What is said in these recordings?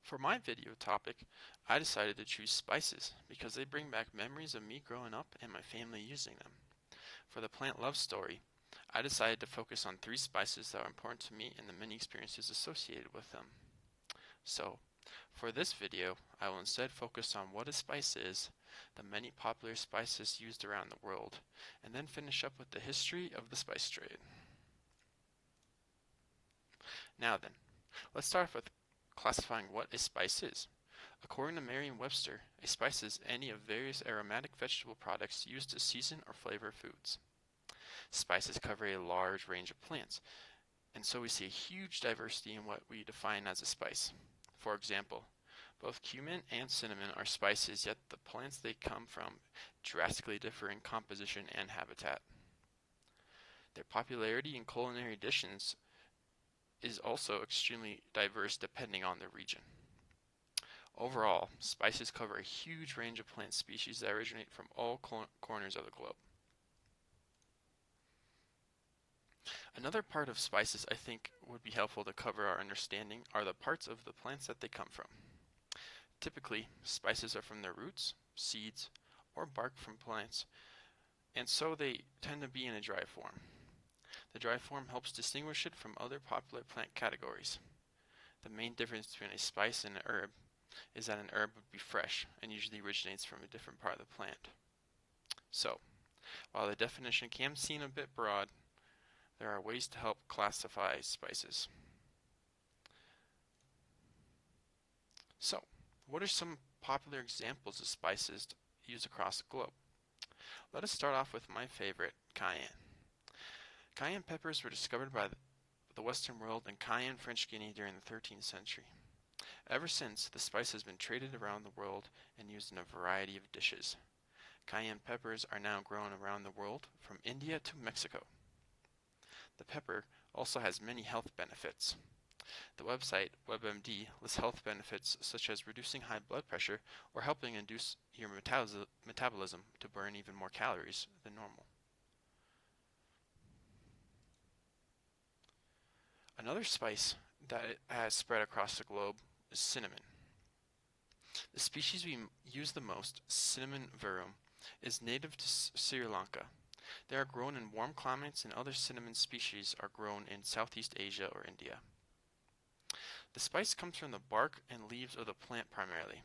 For my video topic, I decided to choose spices because they bring back memories of me growing up and my family using them. For the plant love story, I decided to focus on 3 spices that are important to me and the many experiences associated with them. So, for this video, I will instead focus on what a spice is, the many popular spices used around the world, and then finish up with the history of the spice trade. Now then, let's start off with classifying what a spice is. According to Merriam-Webster, a spice is any of various aromatic vegetable products used to season or flavor foods. Spices cover a large range of plants, and so we see a huge diversity in what we define as a spice. For example, both cumin and cinnamon are spices, yet the plants they come from drastically differ in composition and habitat. Their popularity in culinary dishes is also extremely diverse depending on the region. Overall, spices cover a huge range of plant species that originate from all corners of the globe. Another part of spices I think would be helpful to cover our understanding are the parts of the plants that they come from. Typically, spices are from their roots, seeds, or bark from plants, and so they tend to be in a dry form. The dry form helps distinguish it from other popular plant categories. The main difference between a spice and an herb is that an herb would be fresh and usually originates from a different part of the plant. So, while the definition can seem a bit broad, there are ways to help classify spices. So, what are some popular examples of spices used across the globe? Let us start off with my favorite, cayenne. Cayenne peppers were discovered by the Western world in Cayenne, French Guiana during the 13th century. Ever since, the spice has been traded around the world and used in a variety of dishes. Cayenne peppers are now grown around the world, from India to Mexico. The pepper also has many health benefits. The website WebMD lists health benefits such as reducing high blood pressure or helping induce your metabolism to burn even more calories than normal. Another spice that has spread across the globe is cinnamon. The species we use the most, cinnamon verum, is native to Sri Lanka. They are grown in warm climates, and other cinnamon species are grown in Southeast Asia or India. The spice comes from the bark and leaves of the plant primarily.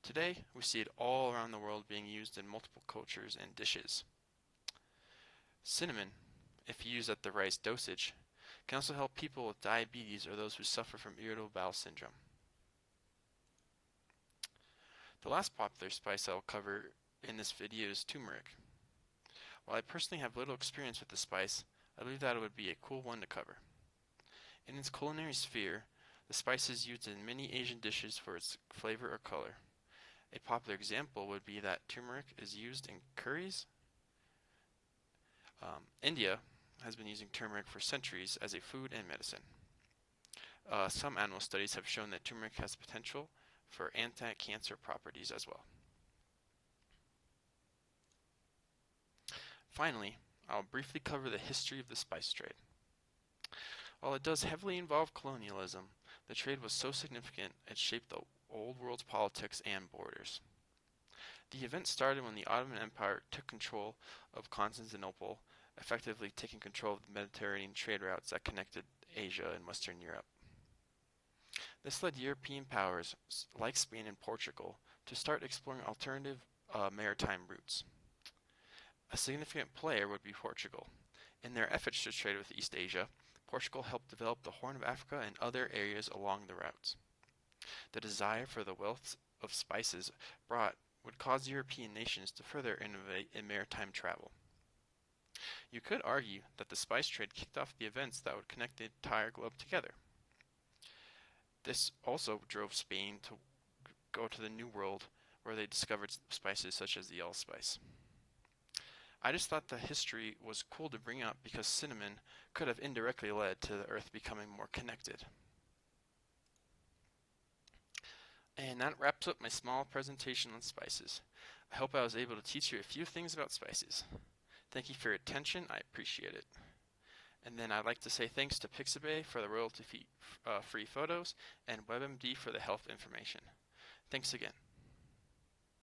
Today, we see it all around the world being used in multiple cultures and dishes. Cinnamon, if used at the right dosage, can also help people with diabetes or those who suffer from irritable bowel syndrome. The last popular spice I will cover in this video is turmeric. While I personally have little experience with the spice, I believe that it would be a cool one to cover. In its culinary sphere, the spice is used in many Asian dishes for its flavor or color. A popular example would be that turmeric is used in curries. India has been using turmeric for centuries as a food and medicine. Some animal studies have shown that turmeric has potential for anti-cancer properties as well. Finally, I'll briefly cover the history of the spice trade. While it does heavily involve colonialism, the trade was so significant it shaped the old world's politics and borders. The event started when the Ottoman Empire took control of Constantinople, effectively taking control of the Mediterranean trade routes that connected Asia and Western Europe. This led European powers, like Spain and Portugal, to start exploring alternative maritime routes. A significant player would be Portugal. In their efforts to trade with East Asia, Portugal helped develop the Horn of Africa and other areas along the routes. The desire for the wealth of spices brought would cause European nations to further innovate in maritime travel. You could argue that the spice trade kicked off the events that would connect the entire globe together. This also drove Spain to go to the New World, where they discovered spices such as the allspice. I just thought the history was cool to bring up because cinnamon could have indirectly led to the earth becoming more connected. And that wraps up my small presentation on spices. I hope I was able to teach you a few things about spices. Thank you for your attention, I appreciate it. And then I'd like to say thanks to Pixabay for the royalty-free photos and WebMD for the health information. Thanks again.